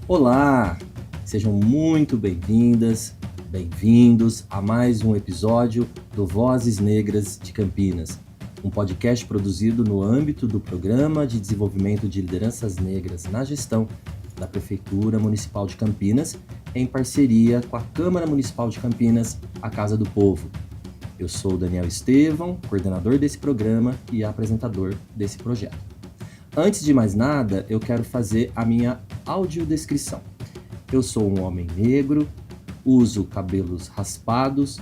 Olá, sejam muito bem-vindas, bem-vindos a mais um episódio do Vozes Negras de Campinas, um podcast produzido no âmbito do Programa de Desenvolvimento de Lideranças Negras na Gestão da Prefeitura Municipal de Campinas, em parceria com a Câmara Municipal de Campinas, a Casa do Povo. Eu sou o Daniel Estevão, coordenador desse programa e apresentador desse projeto. Antes de mais nada, eu quero fazer a minha audiodescrição. Eu sou um homem negro, uso cabelos raspados,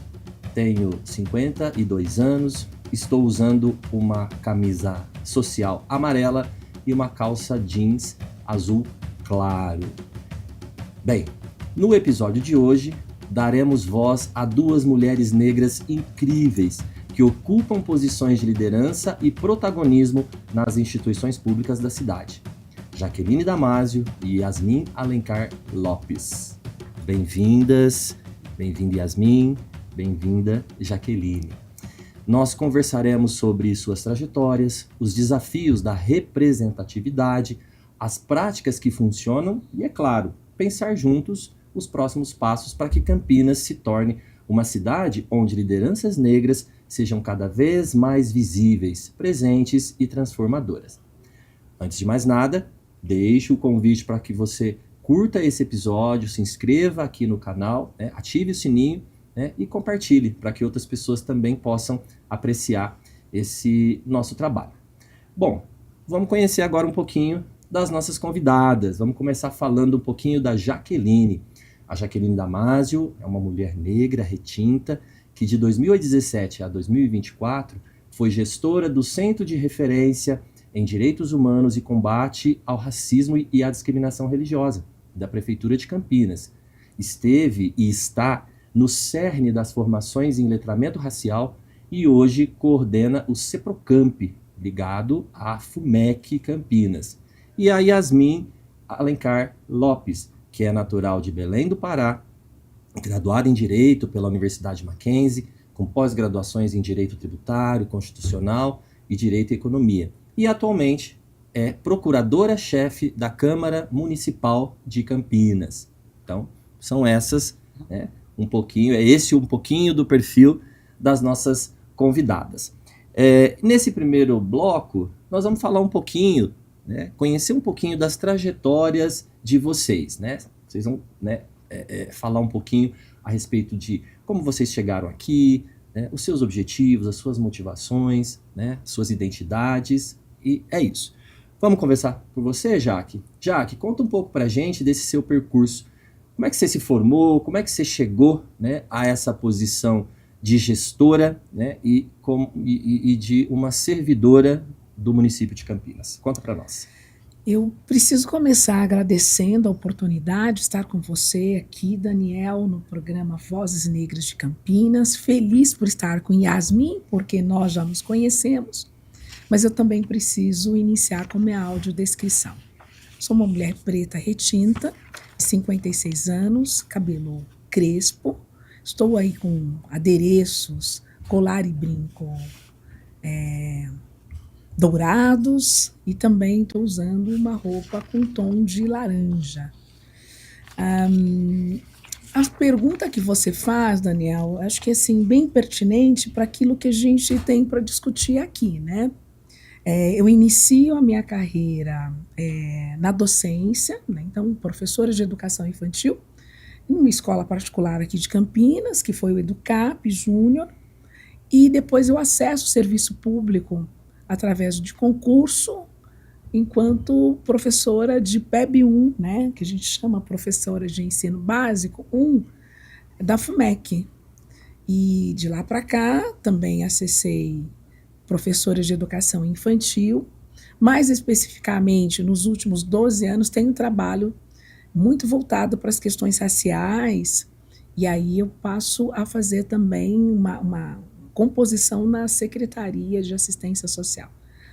tenho 52 anos, estou usando uma camisa social amarela e uma calça jeans azul claro. Bem, no episódio de hoje, daremos voz a duas mulheres negras incríveis que ocupam posições de liderança e protagonismo nas instituições públicas da cidade. Jaqueline Damasio e Yasmin Alencar Lopes. Bem-vindas, bem-vinda Yasmin, bem-vinda Jaqueline. Nós conversaremos sobre suas trajetórias, os desafios da representatividade, as práticas que funcionam e, é claro, pensar juntos os próximos passos para que Campinas se torne uma cidade onde lideranças negras sejam cada vez mais visíveis, presentes e transformadoras. Antes de mais nada, deixo o convite para que você curta esse episódio, se inscreva aqui no canal, ative o sininho, e compartilhe para que outras pessoas também possam apreciar esse nosso trabalho. Bom, vamos conhecer agora um pouquinho das nossas convidadas. Vamos começar falando um pouquinho da Jaqueline. A Jaqueline Damasio é uma mulher negra, retinta, que de 2017 a 2024 foi gestora do Centro de Referência em Direitos Humanos e Combate ao Racismo e à Discriminação Religiosa, da Prefeitura de Campinas. Esteve e está no cerne das formações em letramento racial e hoje coordena o CEPROCAMP, ligado à FUMEC Campinas. E a Yasmin Alencar Lopes, que é natural de Belém do Pará, graduada em Direito pela Universidade Mackenzie, com pós-graduações em Direito Tributário, Constitucional e Direito e Economia. E atualmente é procuradora-chefe da Câmara Municipal de Campinas. Então, são essas, um pouquinho do perfil das nossas convidadas. Nesse primeiro bloco, nós vamos falar um pouquinho, conhecer um pouquinho das trajetórias de vocês, Vocês vão, falar um pouquinho a respeito de como vocês chegaram aqui, os seus objetivos, as suas motivações, suas identidades, e é isso. Vamos conversar com você, Jaque? Jaque, conta um pouco pra gente desse seu percurso. Como é que você se formou, como é que você chegou, a essa posição de gestora, e de uma servidora do município de Campinas? Conta para nós. Eu preciso começar agradecendo a oportunidade de estar com você aqui, Daniel, no programa Vozes Negras de Campinas. Feliz por estar com Yasmin, porque nós já nos conhecemos, mas eu também preciso iniciar com minha audiodescrição. Sou uma mulher preta retinta, de 56 anos, cabelo crespo, estou aí com adereços, colar e brinco dourados, e também estou usando uma roupa com tom de laranja. A pergunta que você faz, Daniel, acho que é assim, bem pertinente para aquilo que a gente tem para discutir aqui, Eu inicio a minha carreira na docência, então professora de educação infantil, em uma escola particular aqui de Campinas, que foi o EduCap Júnior, e depois eu acesso o serviço público através de concurso, enquanto professora de PEB 1, que a gente chama professora de ensino básico 1, da FUMEC. E de lá para cá também acessei professora de educação infantil, mais especificamente nos últimos 12 anos tenho um trabalho muito voltado para as questões raciais, e aí eu passo a fazer também uma composição na Secretaria de Assistência Social.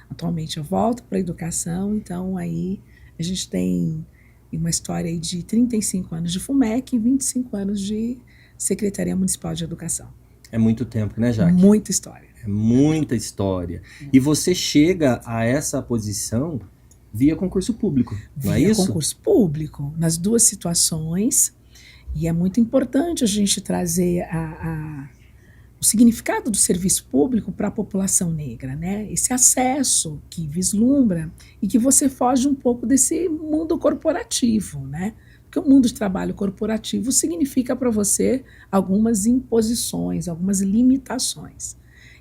Atualmente eu volto para a educação, então aí a gente tem uma história aí de 35 anos de FUMEC e 25 anos de Secretaria Municipal de Educação. É muito tempo, né, Jaque? Muita história. É muita história. E você chega a essa posição via concurso público, não é Via isso? concurso público, nas duas situações. E é muito importante a gente trazer o significado do serviço público para a população negra, né? Esse acesso que vislumbra e que você foge um pouco desse mundo corporativo, né? Porque o mundo de trabalho corporativo significa para você algumas imposições, algumas limitações.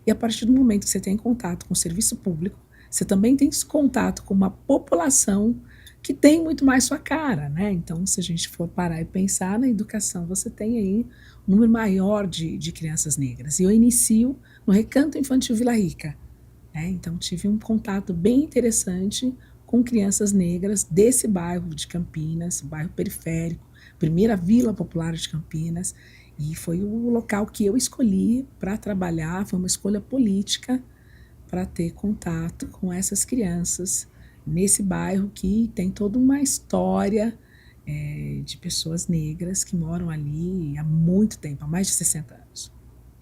E a partir do momento que você tem contato com o serviço público, você também tem esse contato com uma população que tem muito mais sua cara, né? Então, se a gente for parar e pensar na educação, você tem aí um número maior de crianças negras. E eu inicio no Recanto Infantil Vila Rica, né? Então, tive um contato bem interessante com crianças negras desse bairro de Campinas, bairro periférico, primeira vila popular de Campinas, e foi o local que eu escolhi para trabalhar, foi uma escolha política para ter contato com essas crianças nesse bairro que tem toda uma história de pessoas negras que moram ali há muito tempo, há mais de 60 anos.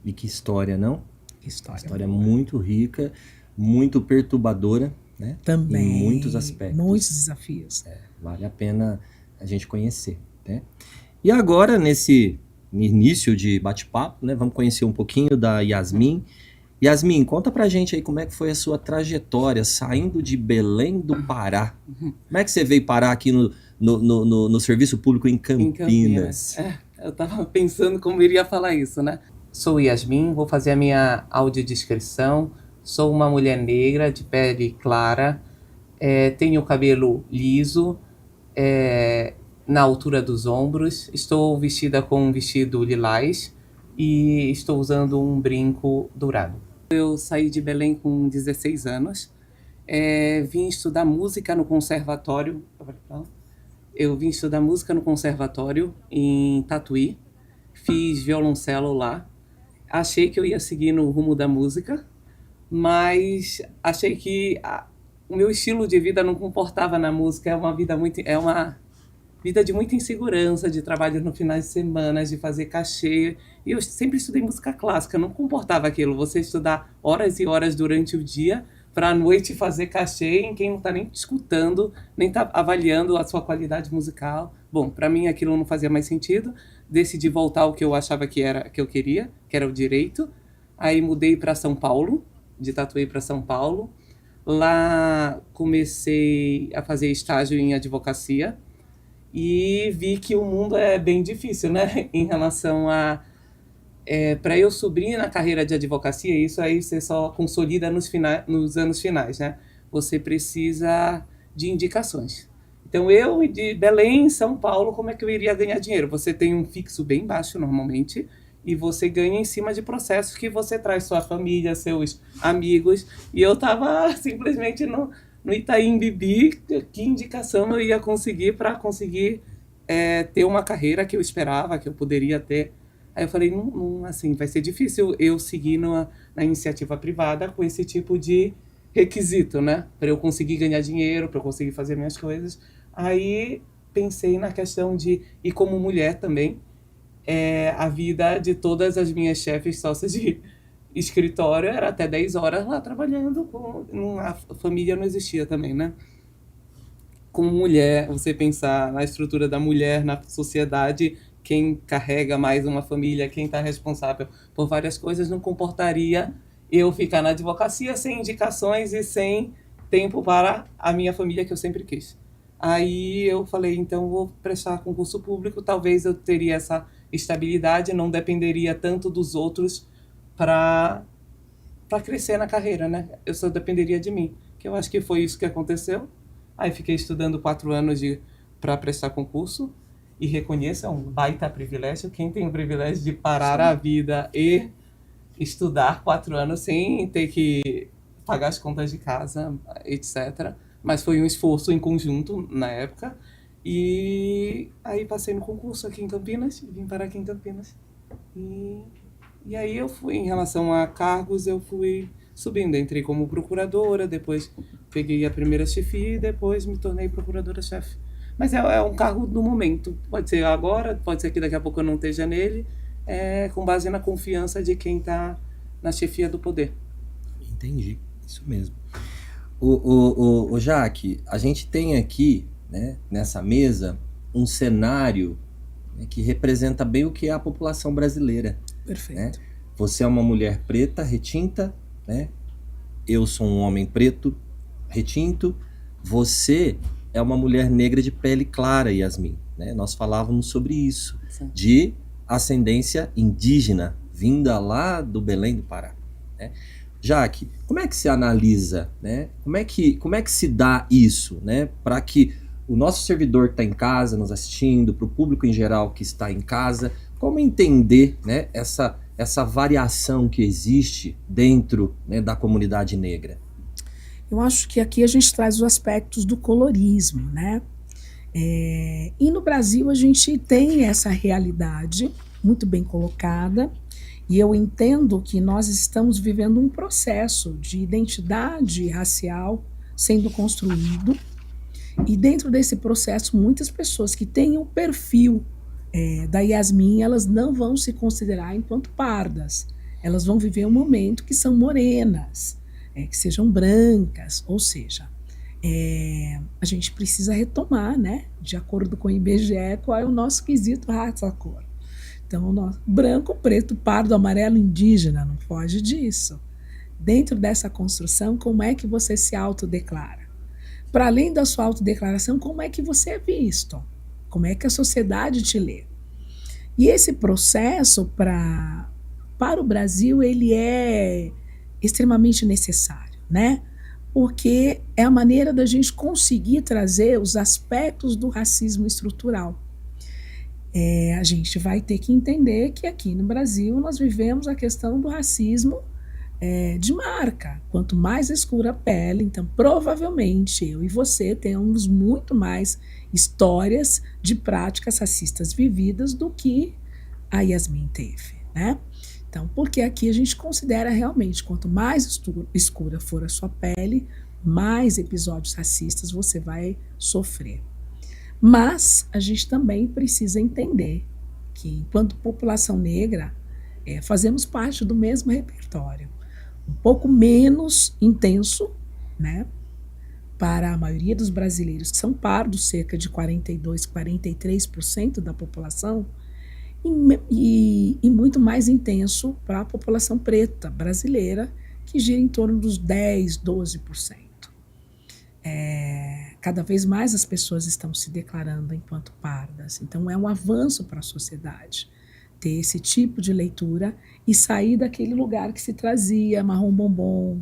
E que história, não? História muito rica, muito perturbadora, né? também, em muitos aspectos. muitos desafios. Vale a pena a gente conhecer, né? E agora, nesse início de bate-papo, né, vamos conhecer um pouquinho da Yasmin. Yasmin, conta pra gente aí como é que foi a sua trajetória saindo de Belém do Pará. Como é que você veio parar aqui no serviço público em Campinas? Eu tava pensando como iria falar isso, né? Sou Yasmin, vou fazer a minha audiodescrição. Sou uma mulher negra, de pele clara, tenho o cabelo liso, na altura dos ombros. Estou vestida com um vestido lilás e estou usando um brinco dourado. Eu saí de Belém com 16 anos, vim estudar música no conservatório. Eu vim estudar música no conservatório em Tatuí, fiz violoncelo lá. Achei que eu ia seguir no rumo da música, mas achei que o meu estilo de vida não comportava na música. É uma vida de muita insegurança, de trabalho no finais de semana, de fazer cachê. E eu sempre estudei música clássica, não comportava aquilo. Você estudar horas e horas durante o dia para à noite fazer cachê em quem não está nem escutando, nem está avaliando a sua qualidade musical. Bom, para mim aquilo não fazia mais sentido. Decidi voltar ao que eu achava que eu queria, que era o direito. Aí mudei para São Paulo, de Tatuí para São Paulo. Lá comecei a fazer estágio em advocacia e vi que o mundo é bem difícil, né? Em relação a... para eu subir na carreira de advocacia, isso aí você só consolida nos anos finais, né? Você precisa de indicações. Então, eu de Belém, São Paulo, como é que eu iria ganhar dinheiro? Você tem um fixo bem baixo, normalmente, e você ganha em cima de processos que você traz sua família, seus amigos. E eu estava simplesmente no Itaim Bibi, que indicação eu ia conseguir para conseguir ter uma carreira que eu esperava, que eu poderia ter. Aí eu falei, assim, vai ser difícil eu seguir na iniciativa privada com esse tipo de requisito, né? Para eu conseguir ganhar dinheiro, para eu conseguir fazer minhas coisas. Aí pensei na questão de, e como mulher também, a vida de todas as minhas chefes sócias de escritório era até 10 horas lá trabalhando, a família não existia também, né? Como mulher, você pensar na estrutura da mulher na sociedade, quem carrega mais uma família, quem está responsável por várias coisas, não comportaria eu ficar na advocacia sem indicações e sem tempo para a minha família, que eu sempre quis. Aí eu falei, então vou prestar concurso público, talvez eu teria essa estabilidade, não dependeria tanto dos outros para crescer na carreira, né? Eu só dependeria de mim, que eu acho que foi isso que aconteceu. Aí fiquei estudando 4 anos para prestar concurso, e reconheço, é um baita privilégio. Quem tem o privilégio de parar a vida e estudar 4 anos sem ter que pagar as contas de casa, etc. Mas foi um esforço em conjunto na época. E aí passei no concurso aqui em Campinas, vim parar aqui em Campinas. E aí eu fui, em relação a cargos, eu fui subindo. Entrei como procuradora, depois peguei a primeira chefia e depois me tornei procuradora-chefe. Mas é um cargo do momento. Pode ser agora, pode ser que daqui a pouco eu não esteja nele, com base na confiança de quem está na chefia do poder. Entendi, isso mesmo. O Jaque, a gente tem aqui, né, nessa mesa, um cenário, né, que representa bem o que é a população brasileira. Perfeito. Né? Você é uma mulher preta, retinta, né? Eu sou um homem preto, retinto. Você é uma mulher negra de pele clara, Yasmin. Né? Nós falávamos sobre isso, Sim. de ascendência indígena, vinda lá do Belém do Pará. Né? Jaque, como é que se analisa, né? Como é que se dá isso, né? Para que o nosso servidor que está em casa nos assistindo, para o público em geral que está em casa, como entender, né, essa variação que existe dentro, né, da comunidade negra? Eu acho que aqui a gente traz os aspectos do colorismo, né? E no Brasil a gente tem essa realidade muito bem colocada, e eu entendo que nós estamos vivendo um processo de identidade racial sendo construído, e dentro desse processo muitas pessoas que têm o perfil da Yasmin, elas não vão se considerar enquanto pardas, elas vão viver um momento que são morenas, que sejam brancas, ou seja, a gente precisa retomar, né, de acordo com o IBGE, qual é o nosso quesito raça-cor. Então, branco, preto, pardo, amarelo, indígena, não foge disso. Dentro dessa construção, como é que você se autodeclara? Para além da sua autodeclaração, como é que você é visto? Como é que a sociedade te lê? E esse processo, para o Brasil, ele é extremamente necessário, né? Porque é a maneira da gente conseguir trazer os aspectos do racismo estrutural. A gente vai ter que entender que aqui no Brasil nós vivemos a questão do racismo de marca. Quanto mais escura a pele, então provavelmente eu e você temos muito mais histórias de práticas racistas vividas do que a Yasmin teve, né? Então, porque aqui a gente considera realmente, quanto mais escura for a sua pele, mais episódios racistas você vai sofrer. Mas a gente também precisa entender que, enquanto população negra, fazemos parte do mesmo repertório. Um pouco menos intenso, né, para a maioria dos brasileiros, que são pardos, cerca de 42%, 43% da população, e muito mais intenso para a população preta brasileira, que gira em torno dos 10%, 12%. Cada vez mais as pessoas estão se declarando enquanto pardas. Então é um avanço para a sociedade ter esse tipo de leitura e sair daquele lugar que se trazia marrom bombom,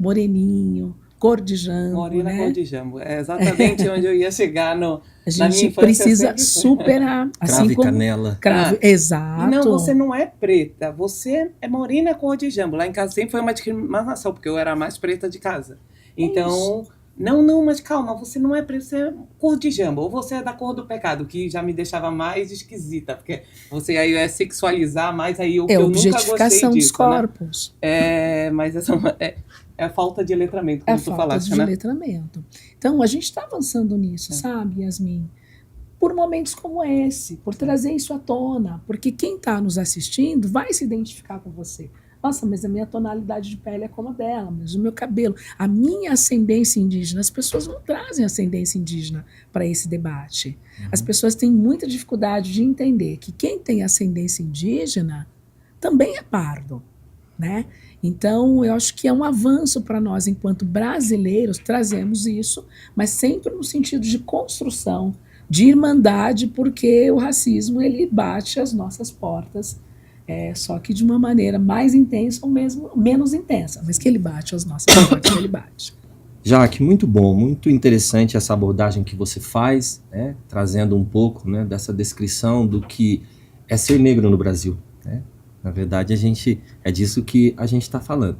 moreninho, cor de jambo. Morena, né? cor de jambo. É exatamente onde eu ia chegar A na minha gente infância. precisa superar. Cravo assim e como canela. Exato. E não, você não é preta, você é morena cor de jambo. Lá em casa sempre foi uma discriminação, porque eu era a mais preta de casa. Então, não, mas calma, você não é preta, você é cor de jambo. Ou você é da cor do pecado, que já me deixava mais esquisita, porque você aí é sexualizar mais aí o que eu nunca gostei disso. Objetificação dos corpos. Né? Mas essa é a falta de letramento, como tu falaste, né? É a falta de letramento. Então, a gente está avançando nisso, sabe, Yasmin? Por momentos como esse, por trazer isso à tona, porque quem está nos assistindo vai se identificar com você. Nossa, mas a minha tonalidade de pele é como a dela, mas o meu cabelo, a minha ascendência indígena, as pessoas não trazem ascendência indígena para esse debate. As pessoas têm muita dificuldade de entender que quem tem ascendência indígena também é pardo, né? Então, eu acho que é um avanço para nós, enquanto brasileiros, trazemos isso, mas sempre no sentido de construção, de irmandade, porque o racismo ele bate às nossas portas, só que de uma maneira mais intensa ou mesmo menos intensa, mas que ele bate às nossas portas, ele bate. Jaque, muito bom, muito interessante essa abordagem que você faz, né, trazendo um pouco, né, dessa descrição do que é ser negro no Brasil, né? Na verdade, é disso que a gente está falando.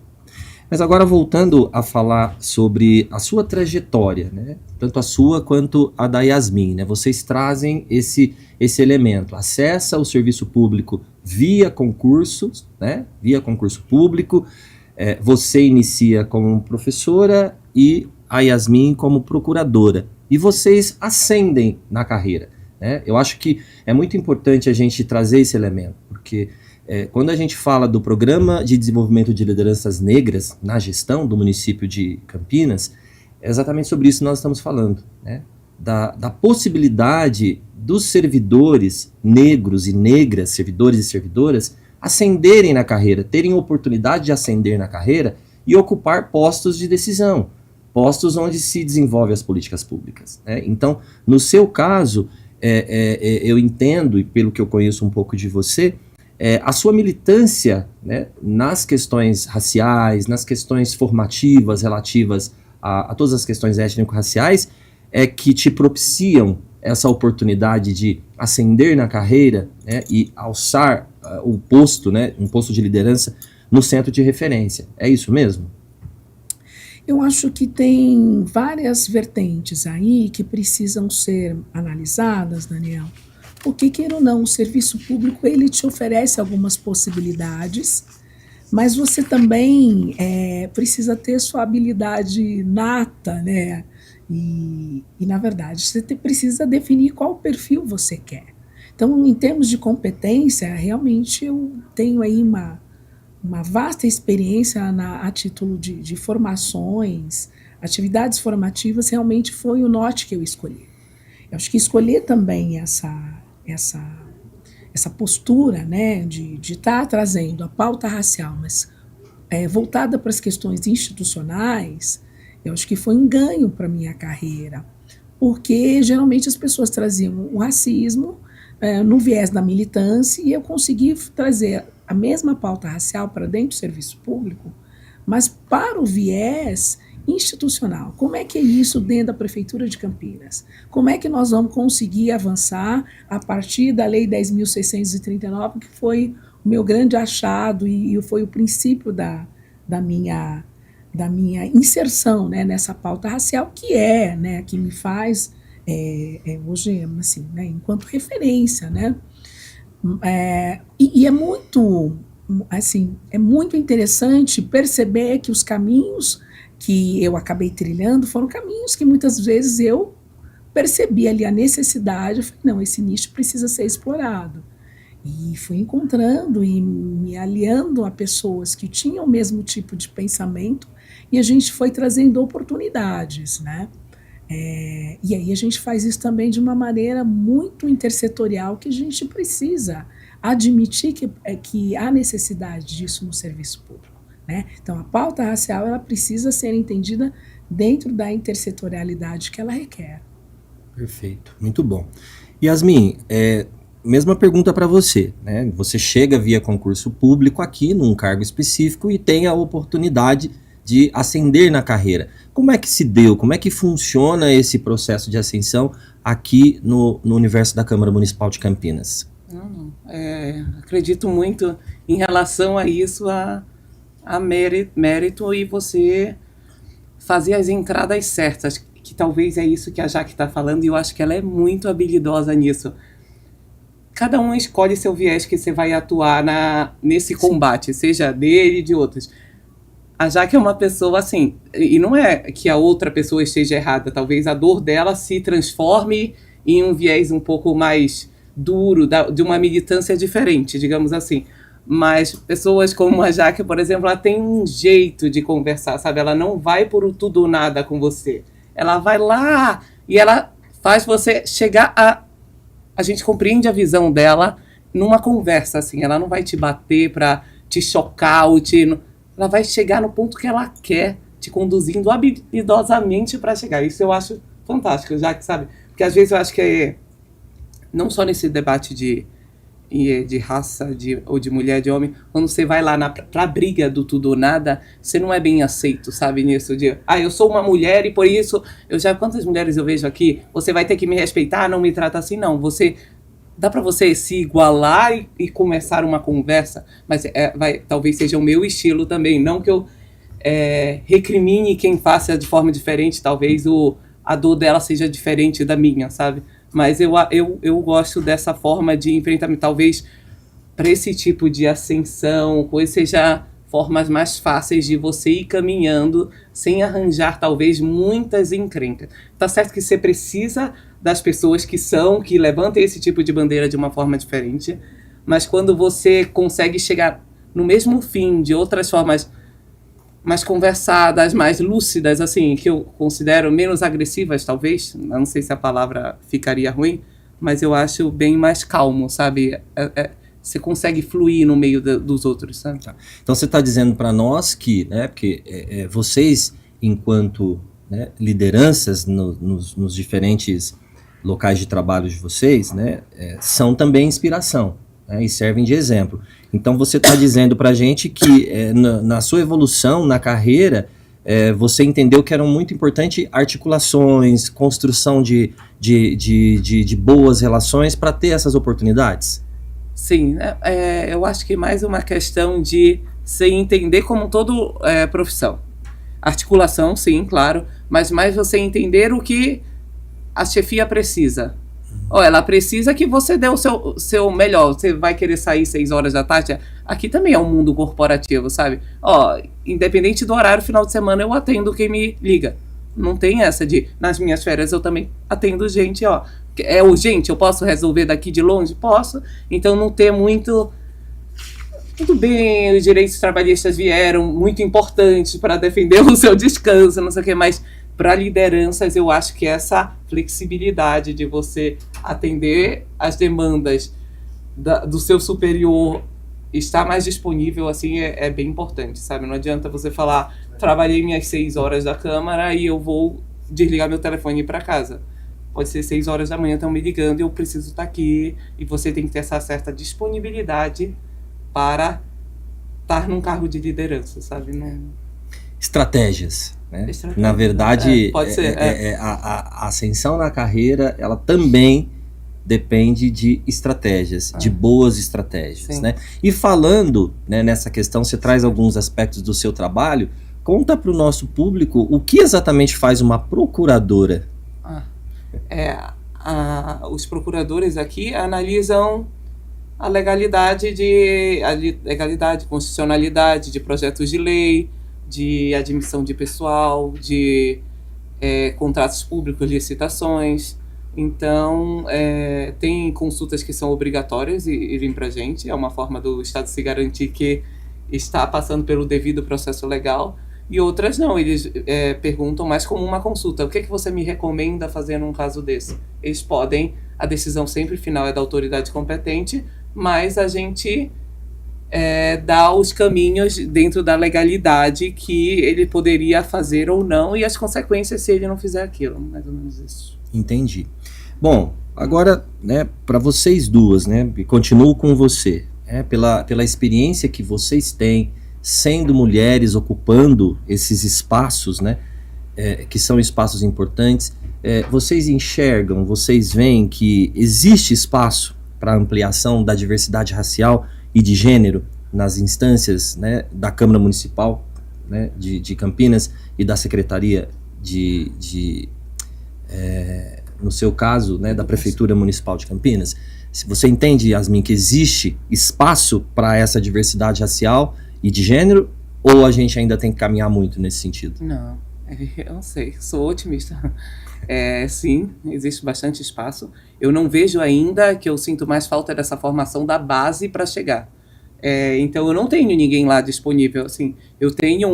Mas agora voltando a falar sobre a sua trajetória, né? Tanto a sua quanto a da Yasmin, né? Vocês trazem esse elemento, acessa o serviço público via concurso, né? Via concurso público, você inicia como professora e a Yasmin como procuradora, e vocês ascendem na carreira, né? Eu acho que é muito importante a gente trazer esse elemento, porque quando a gente fala do Programa de Desenvolvimento de Lideranças Negras na gestão do município de Campinas, é exatamente sobre isso que nós estamos falando, né? Da possibilidade dos servidores negros e negras, servidores e servidoras, ascenderem na carreira, terem oportunidade de ascender na carreira e ocupar postos de decisão, postos onde se desenvolvem as políticas públicas, né? Então, no seu caso, eu entendo, e pelo que eu conheço um pouco de você, a sua militância, né, nas questões raciais, nas questões formativas relativas a todas as questões étnico-raciais, que te propiciam essa oportunidade de ascender na carreira, né, e alçar o posto, né, um posto de liderança no centro de referência. É isso mesmo? Eu acho que tem várias vertentes aí que precisam ser analisadas, Daniel. Porque, queira ou não, o serviço público ele te oferece algumas possibilidades, mas você também precisa ter sua habilidade nata, né? E na verdade, você precisa definir qual perfil você quer. Então, em termos de competência, realmente eu tenho aí uma vasta experiência a título de formações, atividades formativas, realmente foi o norte que eu escolhi. Eu acho que escolher também essa postura, né, de estar trazendo a pauta racial, mas voltada para as questões institucionais, eu acho que foi um ganho para a minha carreira, porque geralmente as pessoas traziam o racismo no viés da militância e eu consegui trazer a mesma pauta racial para dentro do serviço público, mas para o viés institucional. Como é que é isso dentro da Prefeitura de Campinas? Como é que nós vamos conseguir avançar a partir da Lei 10.639, que foi o meu grande achado e foi o princípio da minha inserção, né, nessa pauta racial, né, que me faz hoje, assim, né, enquanto referência, né? E é muito, assim, é muito interessante perceber que os caminhos que eu acabei trilhando foram caminhos que muitas vezes eu percebi ali a necessidade, eu falei, não, esse nicho precisa ser explorado. E fui encontrando e me aliando a pessoas que tinham o mesmo tipo de pensamento e a gente foi trazendo oportunidades, né? E aí a gente faz isso também de uma maneira muito intersetorial, que a gente precisa admitir que há necessidade disso no serviço público, né? Então a pauta racial ela precisa ser entendida dentro da intersetorialidade que ela requer. Perfeito, muito bom. Yasmin, mesma pergunta para você, né? Você chega via concurso público aqui num cargo específico e tem a oportunidade de ascender na carreira. Como é que se deu? Como é que funciona esse processo de ascensão aqui no universo da Câmara Municipal de Campinas? Acredito muito em relação a isso, a mérito e você fazer as entradas certas, que talvez é isso que a Jaque está falando, e eu acho que ela é muito habilidosa nisso. Cada um escolhe seu viés que você vai atuar nesse combate, seja dele e de outros. A Jaque é uma pessoa assim, e não é que a outra pessoa esteja errada, talvez a dor dela se transforme em um viés um pouco mais duro, de uma militância diferente, digamos assim. Mas pessoas como a Jaque, por exemplo, ela tem um jeito de conversar, sabe? Ela não vai por o tudo ou nada com você. Ela vai lá e ela faz você chegar a gente compreende a visão dela numa conversa, assim. Ela não vai te bater para te chocar ou ela vai chegar no ponto que ela quer, te conduzindo habilidosamente para chegar. Isso eu acho fantástico, já que, sabe? Porque às vezes eu acho que não só nesse debate de raça, ou de mulher, de homem, quando você vai lá pra briga do tudo ou nada, você não é bem aceito, sabe? Nisso de, eu sou uma mulher e por isso, quantas mulheres eu vejo aqui, você vai ter que me respeitar, não me trata assim, não. Dá para você se igualar e começar uma conversa, mas talvez seja o meu estilo também, não que eu recrimine quem faça de forma diferente, talvez a dor dela seja diferente da minha, sabe? Mas eu gosto dessa forma de enfrentamento, talvez para esse tipo de ascensão, coisa seja formas mais fáceis de você ir caminhando sem arranjar talvez muitas encrencas. Tá certo que você precisa das pessoas que levantem esse tipo de bandeira de uma forma diferente, mas quando você consegue chegar no mesmo fim de outras formas mais conversadas, mais lúcidas, assim, que eu considero menos agressivas, talvez. Eu não sei se a palavra ficaria ruim, mas eu acho bem mais calmo, sabe? Você consegue fluir no meio dos outros, sabe? Tá. Então você está dizendo para nós que, né, porque vocês, enquanto, né, lideranças nos diferentes locais de trabalho de vocês, né, são também inspiração, né, e servem de exemplo. Então você está dizendo para a gente que na sua evolução, na carreira, você entendeu que eram muito importantes articulações, construção de boas relações para ter essas oportunidades? Sim, eu acho que mais uma questão de se entender como todo profissão. Articulação, sim, claro, mas mais você entender o que a chefia precisa. Ela precisa que você dê o seu melhor. Você vai querer sair 6 horas da tarde? Aqui também é um mundo corporativo, sabe? Independente do horário, final de semana eu atendo quem me liga. Não tem essa de, nas minhas férias eu também atendo gente, é urgente, eu posso resolver daqui de longe? Posso. Então não ter muito... Tudo bem, os direitos trabalhistas vieram muito importantes para defender o seu descanso, não sei o que, mas para lideranças eu acho que essa flexibilidade de você atender as demandas do seu superior, estar mais disponível, assim, é bem importante, sabe? Não adianta você falar, trabalhei minhas 6 horas da Câmara e eu vou desligar meu telefone e ir para casa. Pode ser 6 horas da manhã, estão me ligando e eu preciso estar aqui. E você tem que ter essa certa disponibilidade para estar num cargo de liderança, sabe? Estratégias, né? Na verdade, pode ser, a ascensão na carreira, ela também depende de estratégias, de boas estratégias, né? E falando, né, nessa questão, você traz alguns aspectos do seu trabalho. Conta para o nosso público o que exatamente faz uma procuradora. Os procuradores aqui analisam a legalidade, constitucionalidade de projetos de lei, de admissão de pessoal, de contratos públicos, licitações. Então, tem consultas que são obrigatórias e vêm para a gente. É uma forma do Estado se garantir que está passando pelo devido processo legal. E outras não, eles perguntam mais como uma consulta. O que você me recomenda fazer num caso desse? Eles podem, a decisão sempre final é da autoridade competente, mas a gente dá os caminhos dentro da legalidade que ele poderia fazer ou não e as consequências se ele não fizer aquilo, mais ou menos isso. Entendi. Bom, agora, né, para vocês duas, né, e continuo com você, pela experiência que vocês têm, sendo mulheres, ocupando esses espaços, né, que são espaços importantes, vocês enxergam, vocês veem que existe espaço para ampliação da diversidade racial e de gênero nas instâncias, né, da Câmara Municipal, né, de Campinas e da Secretaria no seu caso, né, da Prefeitura Municipal de Campinas? Se você entende, Yasmin, que existe espaço para essa diversidade racial e de gênero, ou a gente ainda tem que caminhar muito nesse sentido? Não, eu não sei, sou otimista. Sim, existe bastante espaço. Eu não vejo ainda, que eu sinto mais falta dessa formação da base para chegar. Então eu não tenho ninguém lá disponível. Assim, eu tenho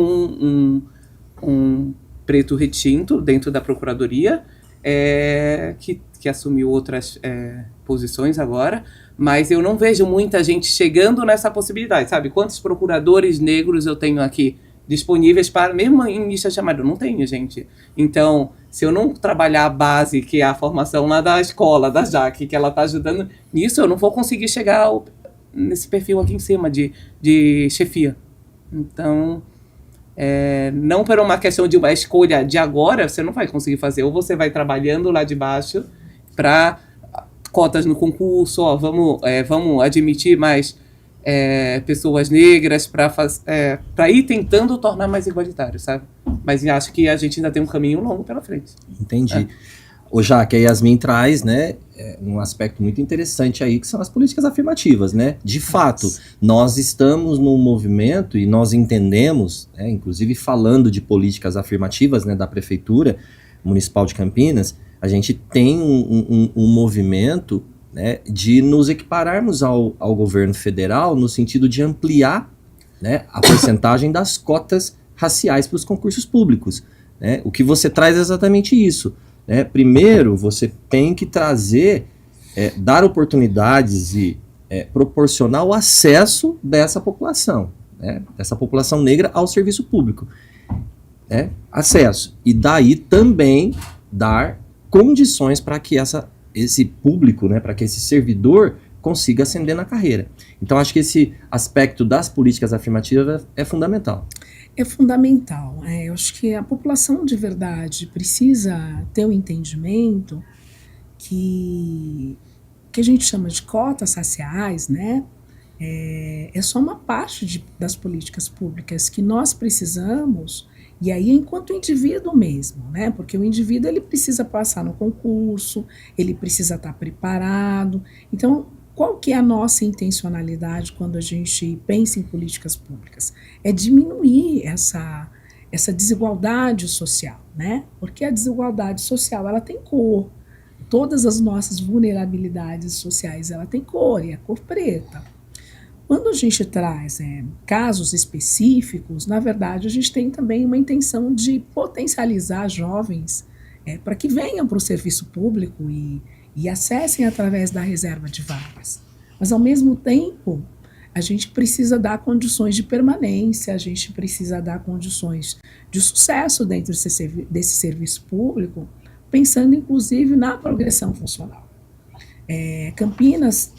um preto retinto dentro da Procuradoria, que assumiu outras posições agora, mas eu não vejo muita gente chegando nessa possibilidade, sabe? Quantos procuradores negros eu tenho aqui disponíveis para, mesmo em lista chamada? Eu não tenho, gente. Então, se eu não trabalhar a base, que é a formação lá da escola, da Jaque, que ela está ajudando nisso, eu não vou conseguir chegar nesse perfil aqui em cima de chefia. Então, não por uma questão de uma escolha de agora, você não vai conseguir fazer. Ou você vai trabalhando lá de baixo para cotas no concurso, vamos admitir mais pessoas negras para ir tentando tornar mais igualitário, sabe? Mas acho que a gente ainda tem um caminho longo pela frente. Entendi. Já que a Yasmin traz, né, um aspecto muito interessante aí, que são as políticas afirmativas, né? De fato, nós estamos num movimento e nós entendemos, inclusive falando de políticas afirmativas, né, da Prefeitura Municipal de Campinas, a gente tem um movimento, né, de nos equipararmos ao governo federal no sentido de ampliar, né, a porcentagem das cotas raciais para os concursos públicos, né? O que você traz é exatamente isso, né? Primeiro, você tem que trazer, dar oportunidades e proporcionar o acesso dessa população, né? Dessa população negra ao serviço público. Acesso. E daí também dar condições para que esse público, né, para que esse servidor consiga ascender na carreira. Então, acho que esse aspecto das políticas afirmativas é fundamental. É fundamental. Eu acho que a população de verdade precisa ter um entendimento que a gente chama de cotas raciais, né? É só uma parte das políticas públicas que nós precisamos. E aí, enquanto indivíduo mesmo, né? Porque o indivíduo ele precisa passar no concurso, ele precisa estar preparado. Então, qual que é a nossa intencionalidade quando a gente pensa em políticas públicas? É diminuir essa desigualdade social, né? Porque a desigualdade social ela tem cor. Todas as nossas vulnerabilidades sociais ela tem cor, e a cor preta. Quando a gente traz casos específicos, na verdade, a gente tem também uma intenção de potencializar jovens para que venham para o serviço público e acessem através da reserva de vagas. Mas, ao mesmo tempo, a gente precisa dar condições de permanência, a gente precisa dar condições de sucesso dentro desse serviço público, pensando, inclusive, na progressão funcional. Campinas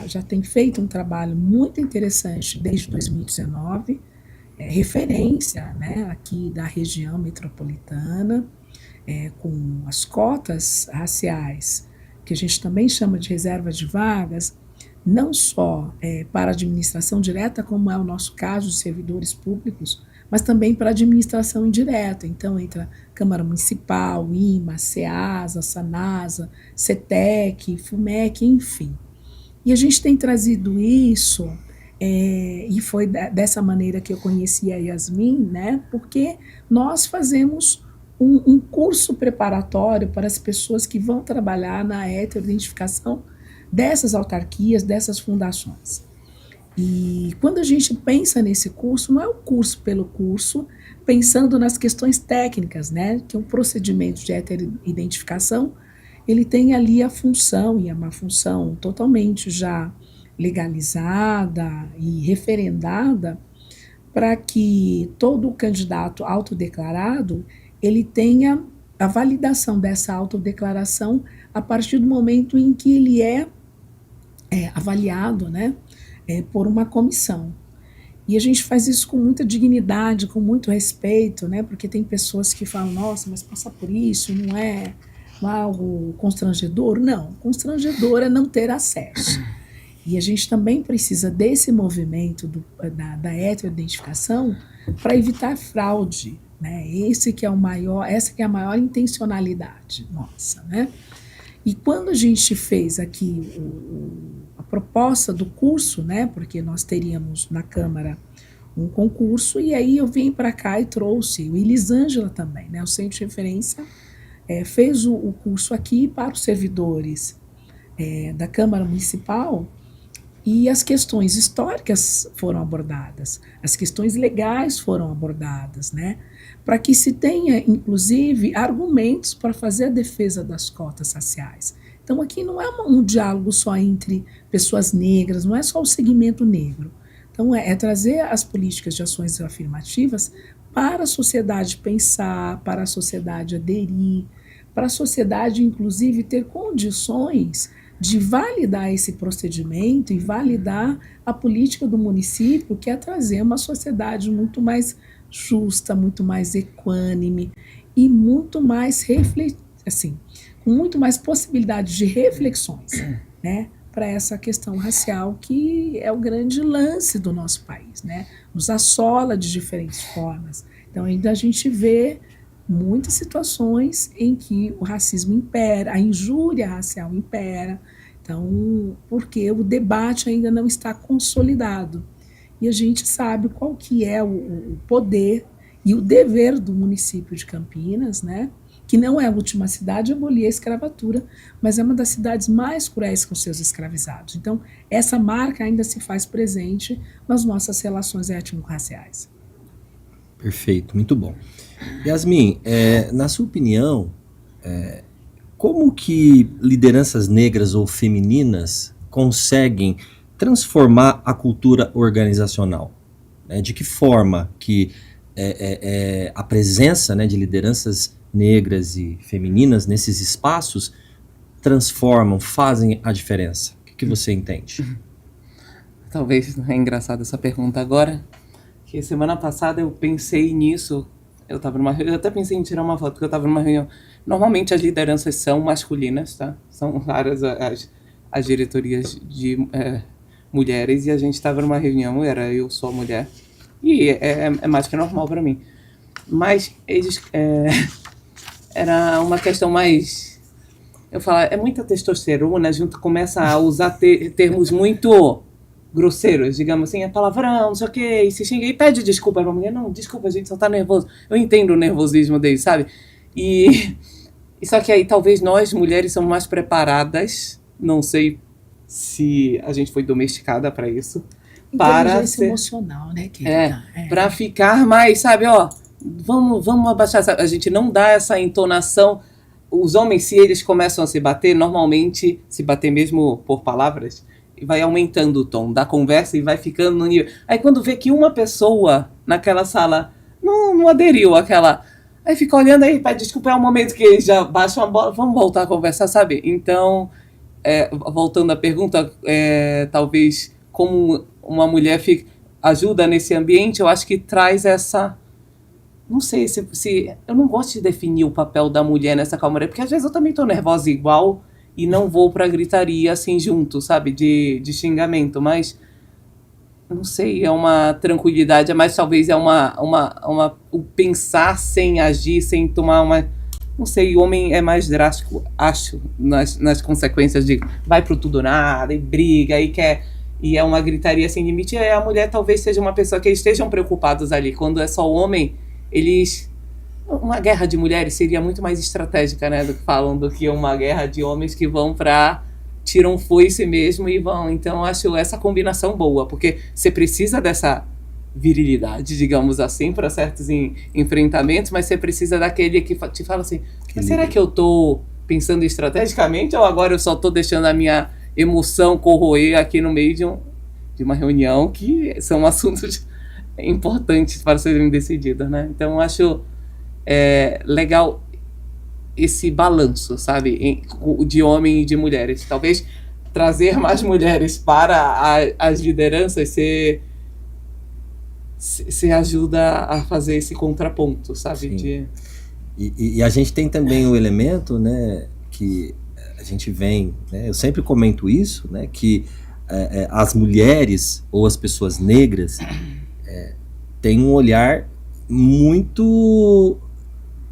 já tem feito um trabalho muito interessante desde 2019, referência, né, aqui da região metropolitana, com as cotas raciais, que a gente também chama de reserva de vagas, não só para a administração direta, como é o nosso caso de servidores públicos, mas também para a administração indireta. Então, entra Câmara Municipal, IMA, SEASA, SANASA, CETEC, FUMEC, enfim. E a gente tem trazido isso, e foi dessa maneira que eu conheci a Yasmin, né? Porque nós fazemos um curso preparatório para as pessoas que vão trabalhar na heteroidentificação dessas autarquias, dessas fundações. E quando a gente pensa nesse curso, não é o curso pelo curso, pensando nas questões técnicas, né? Que um procedimento de heteroidentificação, ele tem ali a função, e é uma função totalmente já legalizada e referendada, para que todo candidato autodeclarado, ele tenha a validação dessa autodeclaração a partir do momento em que ele é avaliado, né? Por uma comissão. E a gente faz isso com muita dignidade, com muito respeito, né? Porque tem pessoas que falam, nossa, mas passar por isso não é algo constrangedor? Não, constrangedor é não ter acesso. E a gente também precisa desse movimento da heteroidentificação para evitar fraude, né? Essa que é a maior intencionalidade nossa, né? E quando a gente fez aqui a proposta do curso, né, porque nós teríamos na Câmara um concurso, e aí eu vim para cá e trouxe o Elisângela também, né, o Centro de Referência, fez o curso aqui para os servidores da Câmara Municipal, e as questões históricas foram abordadas, as questões legais foram abordadas, né, para que se tenha, inclusive, argumentos para fazer a defesa das cotas raciais. Então, aqui não é um diálogo só entre pessoas negras, não é só o segmento negro. Então, é trazer as políticas de ações afirmativas para a sociedade pensar, para a sociedade aderir, para a sociedade, inclusive, ter condições de validar esse procedimento e validar a política do município, que é trazer uma sociedade muito mais justa, muito mais equânime e muito mais com muito mais possibilidade de reflexões, né, para essa questão racial que é o grande lance do nosso país, né, nos assola de diferentes formas. Então ainda a gente vê muitas situações em que o racismo impera, a injúria racial impera, então, porque o debate ainda não está consolidado. E a gente sabe qual que é o poder e o dever do município de Campinas, né? Que não é a última cidade a abolir a escravatura, mas é uma das cidades mais cruéis com seus escravizados. Então, essa marca ainda se faz presente nas nossas relações étnico-raciais. Perfeito, muito bom. Yasmin, na sua opinião, como que lideranças negras ou femininas conseguem transformar a cultura organizacional? De que forma que a presença, né, de lideranças negras e femininas nesses espaços transformam, fazem a diferença? O que você entende? Talvez é engraçada essa pergunta agora, que semana passada eu pensei nisso. Eu até pensei em tirar uma foto, porque eu estava numa reunião. Normalmente as lideranças são masculinas, tá? São raras as diretorias de mulheres, e a gente estava numa reunião, eu sou a mulher, e é mais que normal para mim. Mas eles, era uma questão mais... Eu falo, é muita testosterona, a gente começa a usar termos muito grosseiros, digamos assim, é palavrão, não sei o que, e se xinga e pede desculpa pra mulher. Não, desculpa, a gente só tá nervoso. Eu entendo o nervosismo deles, sabe? E só que aí talvez nós, mulheres, somos mais preparadas, não sei se a gente foi domesticada para isso. Inteligência emocional, né, querida? Pra ficar mais, sabe, vamos abaixar, sabe? A gente não dá essa entonação. Os homens, se eles começam a se bater, normalmente, se bater mesmo por palavras, vai aumentando o tom da conversa e vai ficando no nível. Aí quando vê que uma pessoa naquela sala não aderiu àquela... Aí fica olhando aí, pede desculpa, é um momento que já baixa uma bola, vamos voltar a conversar, sabe? Então, voltando à pergunta, talvez como uma mulher ajuda nesse ambiente, eu acho que traz essa... Não sei se eu não gosto de definir o papel da mulher nessa calmaria, porque às vezes eu também tô nervosa igual e não vou pra gritaria assim junto, sabe, de xingamento, mas não sei, é uma tranquilidade, mas talvez é o pensar sem agir, sem tomar uma... Não sei, o homem é mais drástico, acho, nas consequências de vai pro tudo ou nada, e briga, e quer... E é uma gritaria sem limite, e a mulher talvez seja uma pessoa que eles estejam preocupados ali. Quando é só o homem, uma guerra de mulheres seria muito mais estratégica, né, do que uma guerra de homens que vão tiram foice mesmo e vão. Então, eu acho essa combinação boa, porque você precisa dessa virilidade, digamos assim, para certos enfrentamentos, mas você precisa daquele que te fala assim, mas será que eu tô pensando estrategicamente ou agora eu só tô deixando a minha emoção corroer aqui no meio de uma reunião que são assuntos importantes para serem decididos, né? Então, eu acho legal esse balanço, sabe, de homem e de mulheres. Talvez trazer mais mulheres para as lideranças se ajuda a fazer esse contraponto, sabe? Sim. E a gente tem também o elemento, né, que a gente vem, né, eu sempre comento isso, né, que as mulheres ou as pessoas negras têm um olhar muito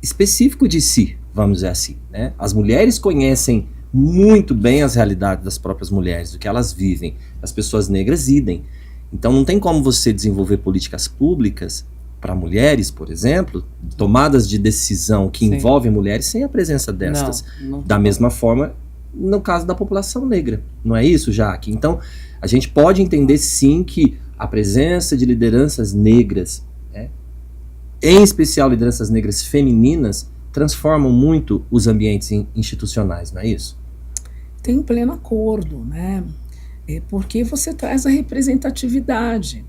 específico de si, vamos dizer assim, né? As mulheres conhecem muito bem as realidades das próprias mulheres, do que elas vivem. As pessoas negras idem. Então não tem como você desenvolver políticas públicas para mulheres, por exemplo, tomadas de decisão que envolvem mulheres sem a presença destas. Não. Da mesma forma, no caso da população negra. Não é isso, Jaque? Então, a gente pode entender sim que a presença de lideranças negras, em especial lideranças negras femininas, transformam muito os ambientes institucionais, não é isso? Tem pleno acordo, né? Porque você traz a representatividade.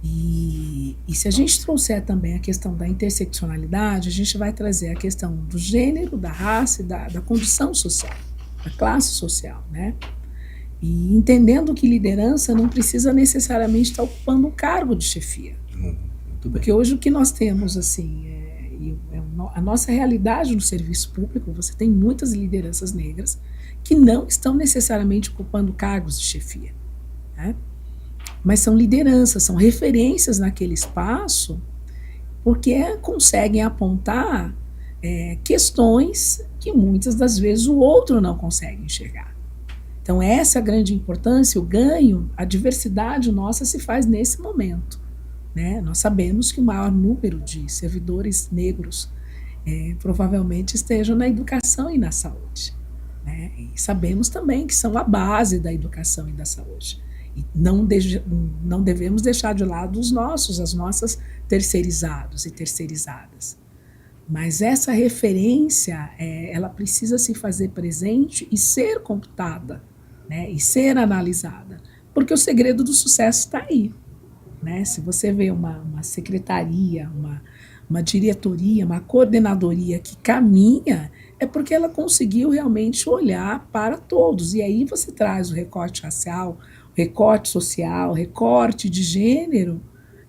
E se a gente trouxer também a questão da interseccionalidade, a gente vai trazer a questão do gênero, da raça, da condição social, da classe social, né? E entendendo que liderança não precisa necessariamente estar ocupando um cargo de chefia. Porque hoje o que nós temos, assim, a nossa realidade no serviço público, você tem muitas lideranças negras que não estão necessariamente ocupando cargos de chefia, né? Mas são lideranças, são referências naquele espaço, porque conseguem apontar questões que muitas das vezes o outro não consegue enxergar. Então essa é a grande importância, o ganho, a diversidade nossa se faz nesse momento, né? Nós sabemos que o maior número de servidores negros provavelmente estejam na educação e na saúde, né? E sabemos também que são a base da educação e da saúde. E não devemos deixar de lado as nossas terceirizados e terceirizadas. Mas essa referência, ela precisa se fazer presente e ser computada, né? E ser analisada. Porque o segredo do sucesso está aí. Né? Se você vê uma secretaria, uma diretoria, uma coordenadoria que caminha, é porque ela conseguiu realmente olhar para todos. E aí você traz o recorte racial, o recorte social, o recorte de gênero,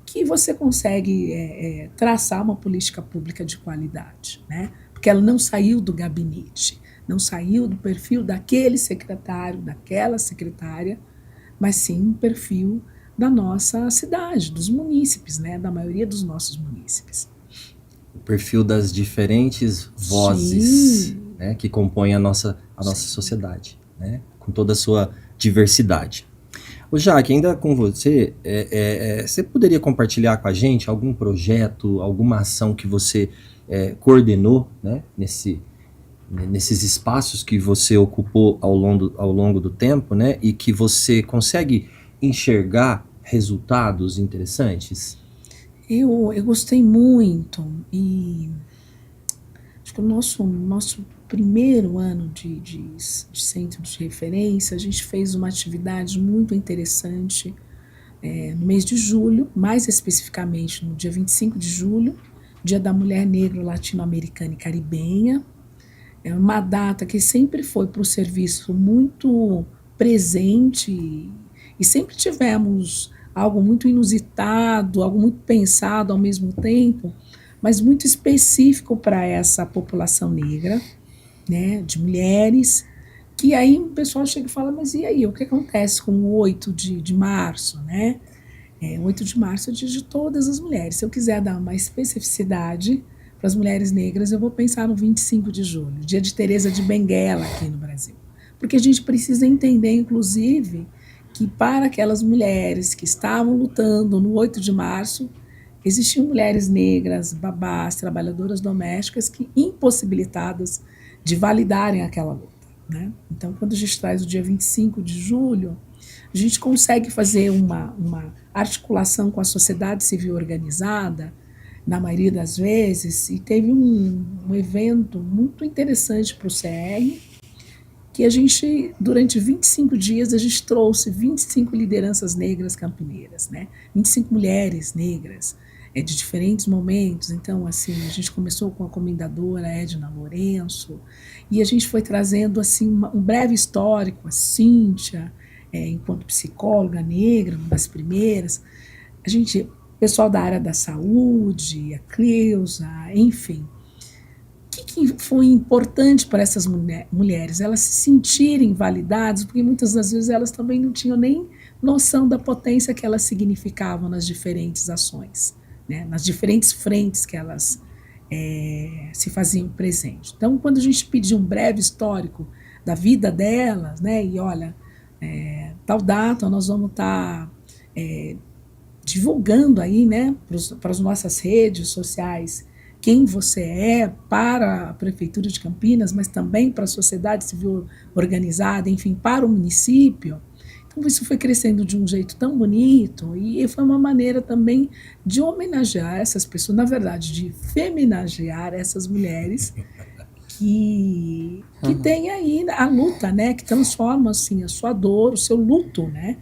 que você consegue traçar uma política pública de qualidade, né? Porque ela não saiu do gabinete, não saiu do perfil daquele secretário, daquela secretária, mas sim um perfil da nossa cidade, dos munícipes, né? Da maioria dos nossos munícipes. O perfil das diferentes vozes, né, que compõem a nossa sociedade, né? Com toda a sua diversidade. Ô Jaque, ainda com você, você poderia compartilhar com a gente algum projeto, alguma ação que você coordenou, né, nesses espaços que você ocupou ao longo do tempo, né, e que você consegue enxergar resultados interessantes? Eu gostei muito, e acho que o nosso primeiro ano de centro de referência, a gente fez uma atividade muito interessante no mês de julho, mais especificamente no dia 25 de julho, Dia da Mulher Negra Latino-Americana e Caribenha. É uma data que sempre foi para o serviço muito presente, e sempre tivemos algo muito inusitado, algo muito pensado ao mesmo tempo, mas muito específico para essa população negra, né, de mulheres, que aí o pessoal chega e fala, mas e aí, o que acontece com o 8 de março, né? 8 de março é o dia de todas as mulheres. Se eu quiser dar uma especificidade para as mulheres negras, eu vou pensar no 25 de julho, dia de Teresa de Benguela aqui no Brasil. Porque a gente precisa entender, inclusive, que para aquelas mulheres que estavam lutando no 8 de março, existiam mulheres negras, babás, trabalhadoras domésticas, que impossibilitadas de validarem aquela luta, né? Então, quando a gente traz o dia 25 de julho, a gente consegue fazer uma articulação com a sociedade civil organizada, na maioria das vezes, e teve um evento muito interessante para o CR, que a gente, durante 25 dias, a gente trouxe 25 lideranças negras campineiras, né? 25 mulheres negras, de diferentes momentos. Então, assim, a gente começou com a comendadora Edna Lourenço, e a gente foi trazendo, assim, um breve histórico, a Cíntia, enquanto psicóloga negra, uma das primeiras, pessoal da área da saúde, a Cleusa, enfim. O que foi importante para essas mulheres? Elas se sentirem validadas, porque muitas das vezes elas também não tinham nem noção da potência que elas significavam nas diferentes ações, né? Nas diferentes frentes que elas se faziam presente. Então, quando a gente pediu um breve histórico da vida delas, né, e olha, tal data nós vamos estar divulgando aí, né, para as nossas redes sociais quem você é para a Prefeitura de Campinas, mas também para a sociedade civil organizada, enfim, para o município. Então, isso foi crescendo de um jeito tão bonito, e foi uma maneira também de homenagear essas pessoas, na verdade, de feminagear essas mulheres que têm aí a luta, né, que transformam assim, a sua dor, o seu luto, né,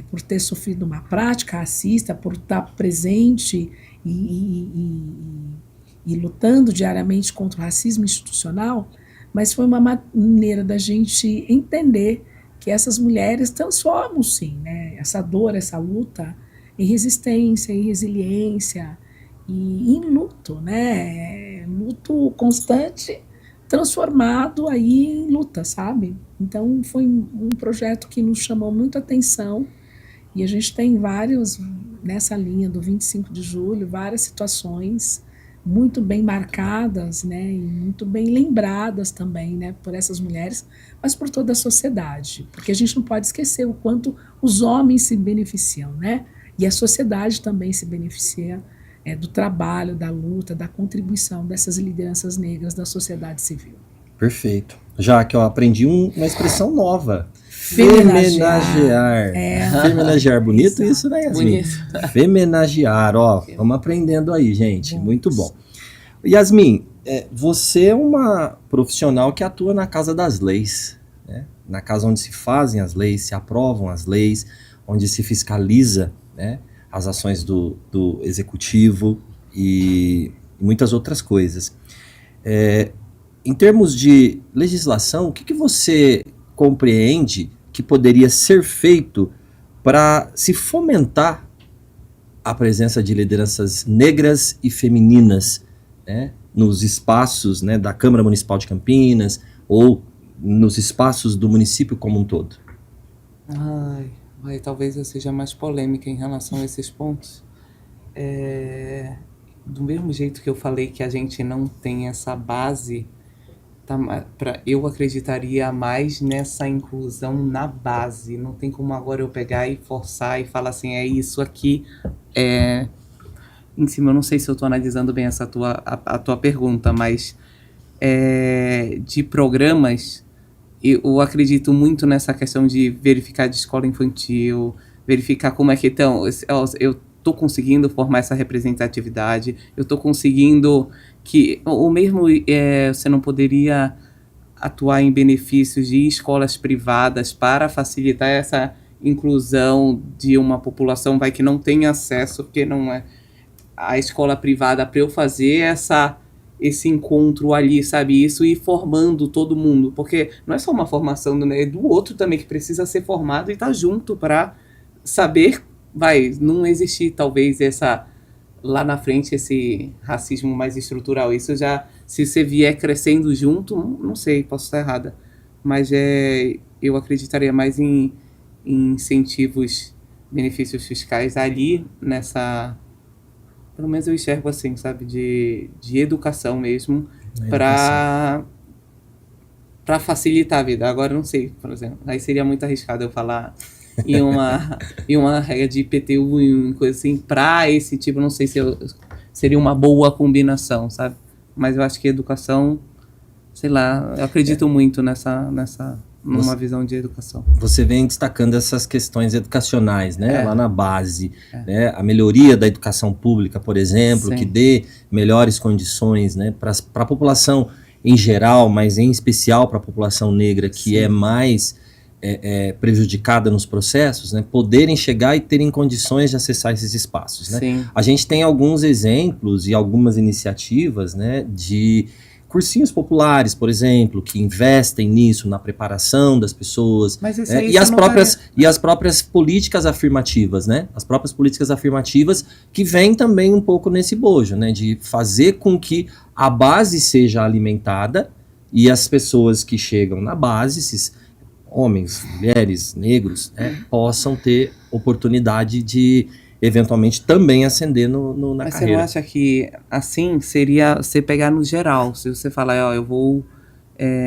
por ter sofrido uma prática racista, por estar presente e lutando diariamente contra o racismo institucional, mas foi uma maneira da gente entender que essas mulheres transformam, sim, né, essa dor, essa luta, em resistência, em resiliência e em luto, né, luto constante, transformado aí em luta, sabe? Então foi um projeto que nos chamou muito a atenção, e a gente tem vários, nessa linha do 25 de julho, várias situações muito bem marcadas, né, e muito bem lembradas também, né, por essas mulheres, mas por toda a sociedade, porque a gente não pode esquecer o quanto os homens se beneficiam, né, e a sociedade também se beneficia do trabalho, da luta, da contribuição dessas lideranças negras da sociedade civil. Perfeito. Já que eu aprendi uma expressão nova, Femenagear. Femenagear, bonito isso, né, Yasmin? Bonito. Femenagear, ó, vamos aprendendo aí, gente, muito bom. Yasmin, você é uma profissional que atua na Casa das Leis, né? Na casa onde se fazem as leis, se aprovam as leis, onde se fiscaliza, né, as ações do executivo e muitas outras coisas. Em termos de legislação, o que você compreende que poderia ser feito para se fomentar a presença de lideranças negras e femininas, né, nos espaços, né, da Câmara Municipal de Campinas ou nos espaços do município como um todo? Talvez eu seja mais polêmica em relação a esses pontos. Do mesmo jeito que eu falei que a gente não tem essa base, eu acreditaria mais nessa inclusão na base. Não tem como agora eu pegar e forçar e falar assim, é isso aqui. Em cima, eu não sei se eu estou analisando bem a tua pergunta, mas de programas, eu acredito muito nessa questão de verificar de escola infantil, verificar como é que estão. Eu estou conseguindo formar essa representatividade, eu estou conseguindo que, ou mesmo você não poderia atuar em benefícios de escolas privadas para facilitar essa inclusão de uma população que não tem acesso, porque não é a escola privada, para eu fazer esse encontro ali, sabe, isso, e formando todo mundo, porque não é só uma formação é do outro também que precisa ser formado e estar junto para saber, não existir talvez lá na frente esse racismo mais estrutural. Isso já, se você vier crescendo junto, não sei, posso estar errada, mas eu acreditaria mais em incentivos, benefícios fiscais ali pelo menos eu enxergo assim, sabe, de educação mesmo, para facilitar a vida. Agora, não sei, por exemplo, aí seria muito arriscado eu falar em uma regra de IPTU, em coisa assim, para esse tipo, não sei se seria uma boa combinação, sabe? Mas eu acho que educação, sei lá, eu acredito muito numa visão de educação. Você vem destacando essas questões educacionais, né? Lá na base, né? A melhoria da educação pública, por exemplo, sim, que dê melhores condições, né, para a população em geral, mas em especial para a população negra, que sim, é mais prejudicada nos processos, né, poderem chegar e terem condições de acessar esses espaços, né? Sim. A gente tem alguns exemplos e algumas iniciativas, né, de cursinhos populares, por exemplo, que investem nisso, na preparação das pessoas, e as próprias políticas afirmativas, né? As próprias políticas afirmativas que vêm também um pouco nesse bojo, né? De fazer com que a base seja alimentada e as pessoas que chegam na base, esses homens, mulheres, negros, possam ter oportunidade de eventualmente também ascender na Mas carreira. Mas você não acha que assim seria você pegar no geral? Se você falar, eu vou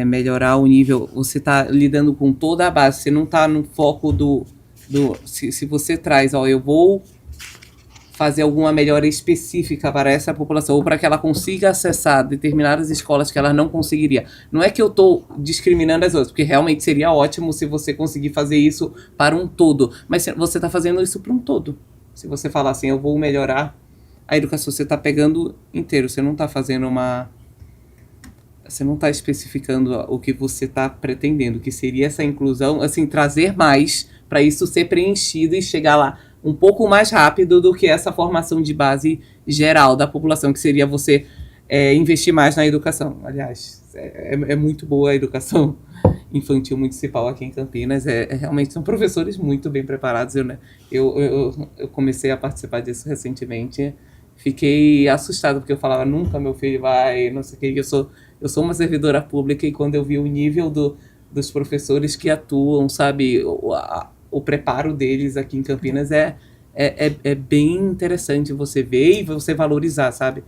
melhorar o nível, você está lidando com toda a base, você não está no foco se você traz, eu vou fazer alguma melhora específica para essa população, ou para que ela consiga acessar determinadas escolas que ela não conseguiria. Não é que eu estou discriminando as outras, porque realmente seria ótimo se você conseguir fazer isso para um todo, mas você está fazendo isso para um todo. Se você falar assim, eu vou melhorar a educação, você está pegando inteiro, você não está fazendo você não está especificando o que você está pretendendo, que seria essa inclusão, assim, trazer mais para isso ser preenchido e chegar lá um pouco mais rápido do que essa formação de base geral da população, que seria você investir mais na educação. Aliás, é muito boa a educação infantil municipal aqui em Campinas, realmente são professores muito bem preparados. Eu comecei a participar disso recentemente, fiquei assustado, porque eu falava, nunca meu filho vai, não sei o que, eu sou uma servidora pública, e quando eu vi o nível dos professores que atuam, sabe, o preparo deles aqui em Campinas é bem interessante você ver e você valorizar, sabe?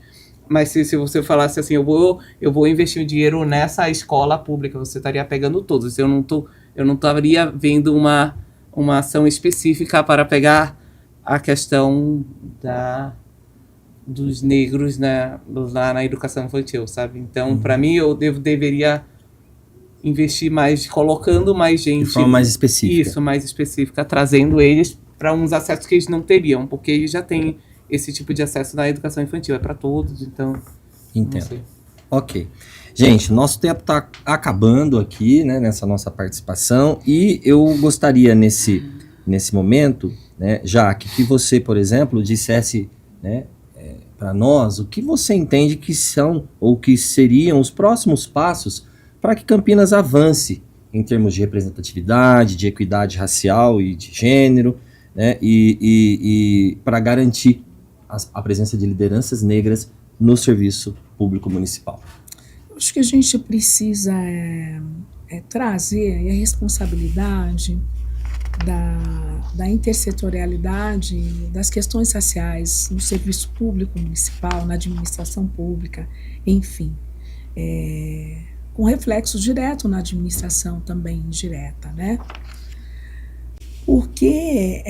Mas se você falasse assim, eu vou investir o dinheiro nessa escola pública, você estaria pegando todos. Eu não estaria vendo uma ação específica para pegar a questão dos negros lá na educação infantil, sabe? Então, para mim, eu deveria investir mais, colocando mais gente. De forma mais específica. Isso, mais específica, trazendo eles para uns acessos que eles não teriam, porque eles já têm esse tipo de acesso na educação infantil, é para todos, então... Entendo. Ok. Gente, nosso tempo está acabando aqui, né, nessa nossa participação, e eu gostaria nesse momento, né, Jaque, que você, por exemplo, dissesse, né, para nós o que você entende que são ou que seriam os próximos passos para que Campinas avance em termos de representatividade, de equidade racial e de gênero, né, e para garantir a presença de lideranças negras no serviço público municipal. Acho que a gente precisa trazer a responsabilidade da intersetorialidade das questões raciais no serviço público municipal, na administração pública, enfim, com reflexo direto na administração também indireta, né? Porque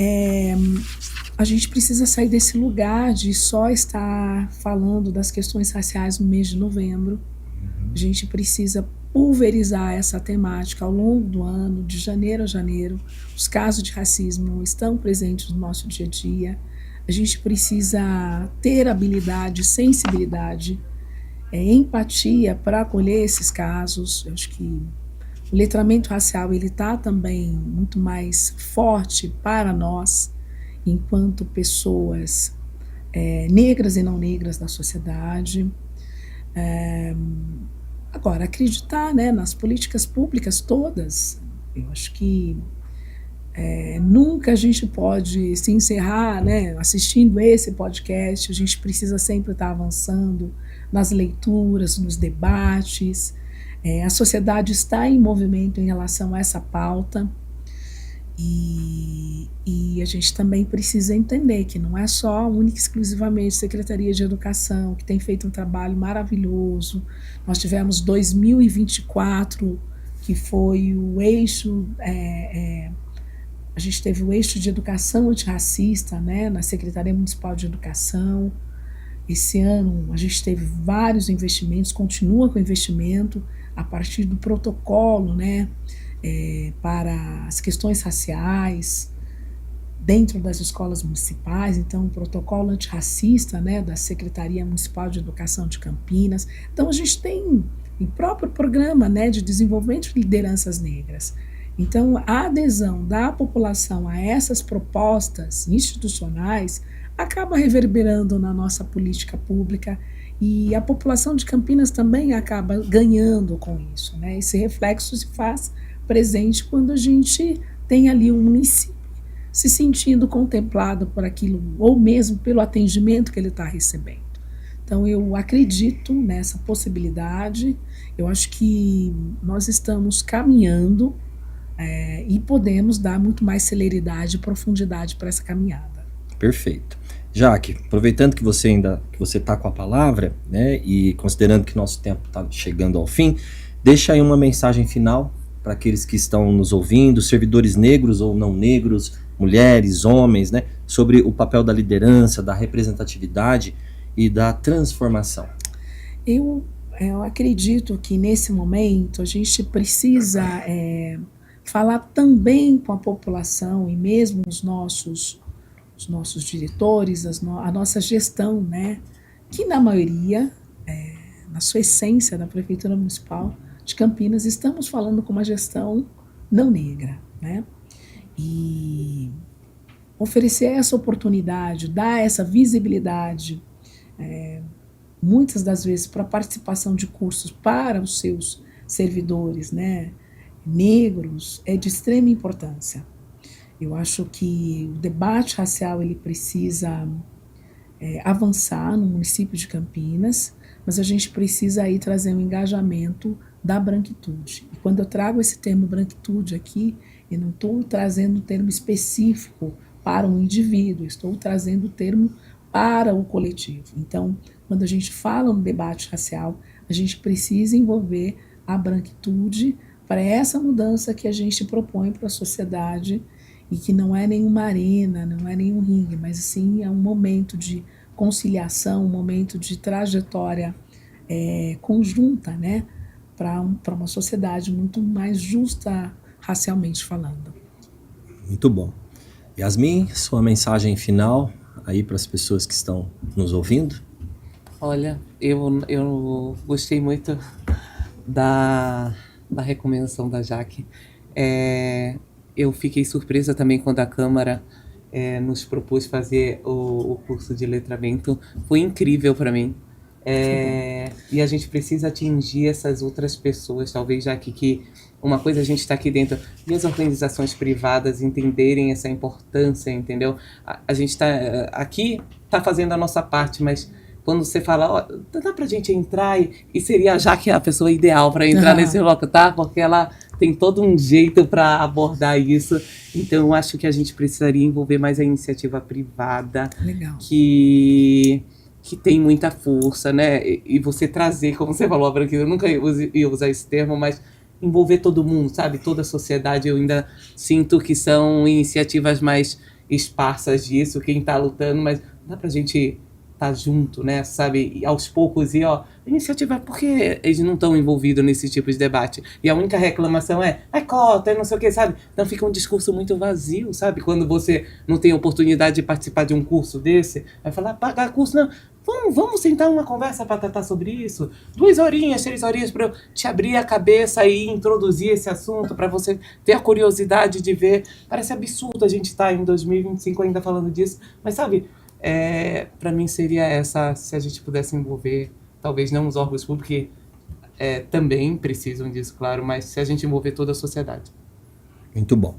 a gente precisa sair desse lugar de só estar falando das questões raciais no mês de novembro. A gente precisa pulverizar essa temática ao longo do ano, de janeiro a janeiro. Os casos de racismo estão presentes no nosso dia a dia. A gente precisa ter habilidade, sensibilidade, empatia para acolher esses casos. Eu acho que o letramento racial está também muito mais forte para nós, enquanto pessoas negras e não negras da sociedade. Agora, acreditar, né, nas políticas públicas todas, eu acho que nunca a gente pode se encerrar, né, assistindo esse podcast. A gente precisa sempre estar avançando nas leituras, nos debates. A sociedade está em movimento em relação a essa pauta. E a gente também precisa entender que não é só única e exclusivamente Secretaria de Educação, que tem feito um trabalho maravilhoso. Nós tivemos 2024, que foi o eixo, a gente teve o eixo de educação antirracista, né, na Secretaria Municipal de Educação. Esse ano a gente teve vários investimentos, continua com investimento a partir do protocolo, né, para as questões raciais dentro das escolas municipais. Então, o protocolo antirracista, né, da Secretaria Municipal de Educação de Campinas. Então, a gente tem o próprio programa, né, de desenvolvimento de lideranças negras. Então, a adesão da população a essas propostas institucionais acaba reverberando na nossa política pública, e a população de Campinas também acaba ganhando com isso, né? Esse reflexo se faz presente quando a gente tem ali um município se sentindo contemplado por aquilo, ou mesmo pelo atendimento que ele está recebendo. Então, eu acredito nessa possibilidade. Eu acho que nós estamos caminhando e podemos dar muito mais celeridade e profundidade para essa caminhada. Perfeito. Jaque, aproveitando que você está com a palavra, né, e considerando que nosso tempo está chegando ao fim, deixa aí uma mensagem final para aqueles que estão nos ouvindo, servidores negros ou não negros, mulheres, homens, né, sobre o papel da liderança, da representatividade e da transformação. Eu acredito que nesse momento a gente precisa falar também com a população e mesmo os nossos diretores, a nossa gestão, né, que na maioria, na sua essência, da Prefeitura Municipal de Campinas, estamos falando com uma gestão não negra, né? E oferecer essa oportunidade, dar essa visibilidade, muitas das vezes para a participação de cursos para os seus servidores, né, negros, é de extrema importância. Eu acho que o debate racial ele precisa avançar no município de Campinas, mas a gente precisa aí trazer um engajamento da branquitude. E quando eu trago esse termo branquitude aqui, eu não estou trazendo um termo específico para um indivíduo, estou trazendo o termo para o coletivo. Então, quando a gente fala no debate racial, a gente precisa envolver a branquitude para essa mudança que a gente propõe para a sociedade, e que não é nenhuma arena, não é nenhum ringue, mas sim é um momento de conciliação, um momento de trajetória conjunta, né, para uma sociedade muito mais justa racialmente falando. Muito bom. Yasmin, sua mensagem final aí para as pessoas que estão nos ouvindo? Olha, eu gostei muito da recomendação da Jaque. Eu fiquei surpresa também quando a Câmara nos propôs fazer o curso de letramento. Foi incrível para mim. E a gente precisa atingir essas outras pessoas, talvez, Jaque, que uma coisa a gente está aqui dentro e as organizações privadas entenderem essa importância, entendeu? A gente está aqui, está fazendo a nossa parte, mas quando você fala, ó, dá pra gente entrar e seria a Jaque a pessoa ideal para entrar nesse bloco, tá? Porque ela tem todo um jeito para abordar isso. Então, eu acho que a gente precisaria envolver mais a iniciativa privada. Legal. Que tem muita força, né? E você trazer, como você falou, Branquinho, eu nunca ia usar esse termo, mas envolver todo mundo, sabe? Toda a sociedade. Eu ainda sinto que são iniciativas mais esparsas disso, quem tá lutando, mas dá pra gente tá junto, né, sabe, e aos poucos, e ó, iniciativa, porque eles não estão envolvidos nesse tipo de debate, e a única reclamação é cota, é não sei o que, sabe, então fica um discurso muito vazio, sabe, quando você não tem oportunidade de participar de um curso desse, vai falar, pagar curso, não, vamos sentar uma conversa para tratar sobre isso, 2 horinhas, 3 horinhas para eu te abrir a cabeça e introduzir esse assunto, para você ter a curiosidade de ver, parece absurdo a gente estar em 2025 ainda falando disso, mas sabe, para mim seria essa, se a gente pudesse envolver, talvez não os órgãos públicos, que também precisam disso, claro, mas se a gente envolver toda a sociedade. Muito bom.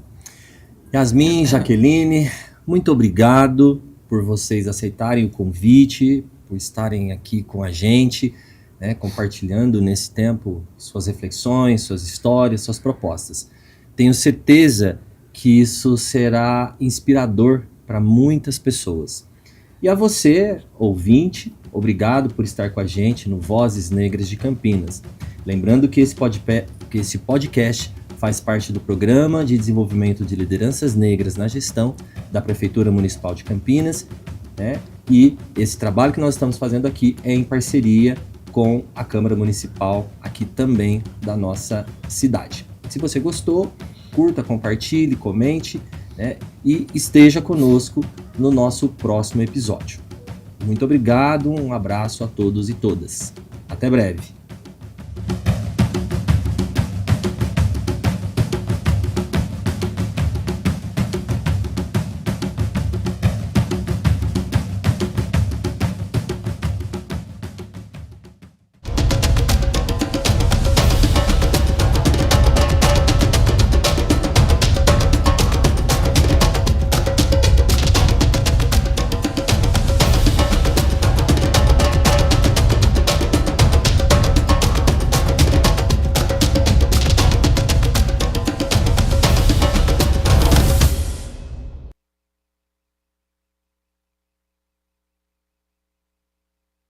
Yasmin, Jaqueline, muito obrigado por vocês aceitarem o convite, por estarem aqui com a gente, né, compartilhando nesse tempo suas reflexões, suas histórias, suas propostas. Tenho certeza que isso será inspirador para muitas pessoas. E a você, ouvinte, obrigado por estar com a gente no Vozes Negras de Campinas. Lembrando que esse podcast faz parte do Programa de Desenvolvimento de Lideranças Negras na Gestão da Prefeitura Municipal de Campinas, né? E esse trabalho que nós estamos fazendo aqui é em parceria com a Câmara Municipal aqui também da nossa cidade. Se você gostou, curta, compartilhe, comente, né? E esteja conosco no nosso próximo episódio. Muito obrigado, um abraço a todos e todas. Até breve.